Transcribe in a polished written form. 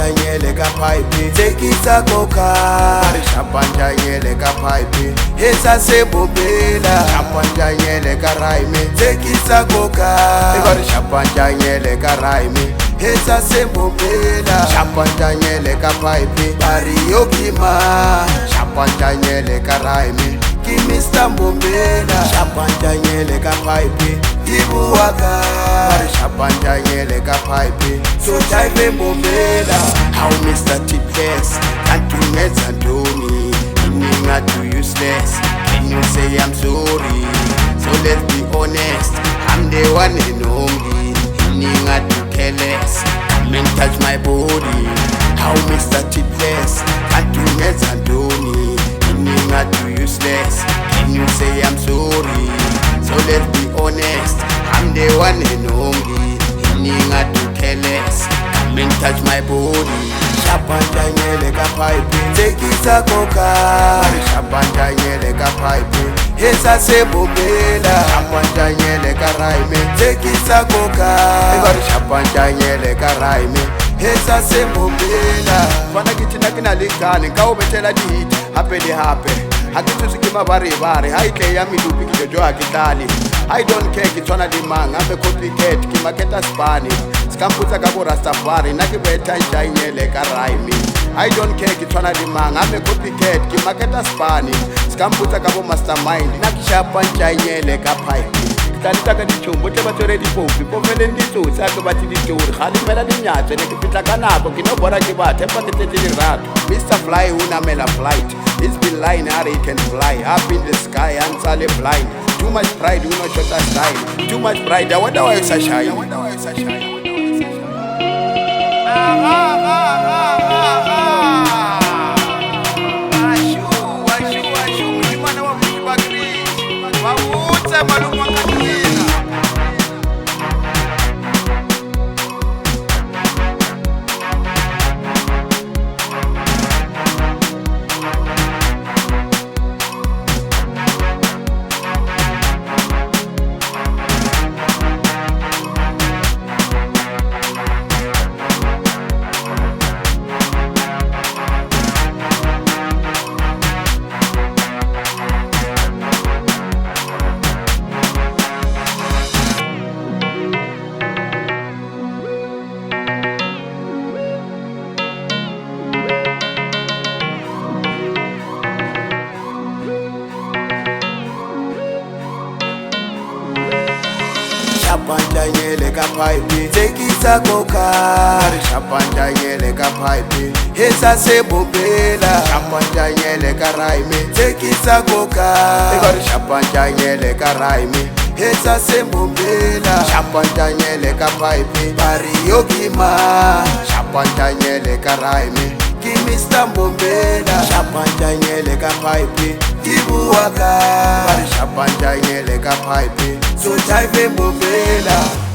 Shapantanyele ka pipe tekisa koka Shapantanyele ka pipe Hesa se bobela Shapantanyele ka rhyme tekisa koka Shapantanyele ka rhyme Hesa se bobela Shapantanyele ka pipe Bari yokima Shapantanyele ka rhyme Ki Mr. Mbombela Shapantanyele ka pipe Ibu waka Shapantanyele ka pipe So type Mbombela How Mr. Tipless Can't you meds and Tony Meaning to useless Can you say I'm sorry So let's be honest I'm the one and only Meaning to careless Come and touch my body How Mr. Tipless Can't you meds and Tony Meaning to useless Can you say I'm sorry So let's be honest I'm the one and only Meaning to careless Come and touch my body Shapantanyele ka pipe tekisa koka Shapantanyele ka pipe Hesa se bobela Shapantanyele ka rhyme tekisa koka Shapantanyele ka rhyme Hesa se bobela Fana kichina kina lingani Ka ubetela di hape di hape Hakitu sikima bari bari Haite ya milupi kijojo hakitali I don't care kitwana di mang Ame complicate kima keta spani Skamputa kabo rastafari Nakibeta nchanyele ka rhyme I don't care kitwana di mang Ame complicate kima keta spani Skamputa kabo mastermind Nakishapa nchanyele ka pipe Kitalitaka di chumbo Teba tore di popi Pomele nditu Sake bati di turi Khali mela di nyate Nekipita kanako Kinobora kiba Tepa kiteti di ratu Mr. Fly unamela flight It's been lying how he can fly Up in the sky and sale blind Too much pride, we not shot a style Too much pride, I wonder why you so shy Shapantanyele ka pipe tekisa koka Shapantanyele ka pipe Hesa se bobela Shapantanyele ka rhyme tekisa koka Shapantanyele ka rhyme Hesa se bobela Shapantanyele ka pipe Bari yokima Shapantanyele ka rhyme Ki Mr. Mbombela Shapantanyele ka pipe Ibu waka Shapantanyele ka pipe So type Mbombela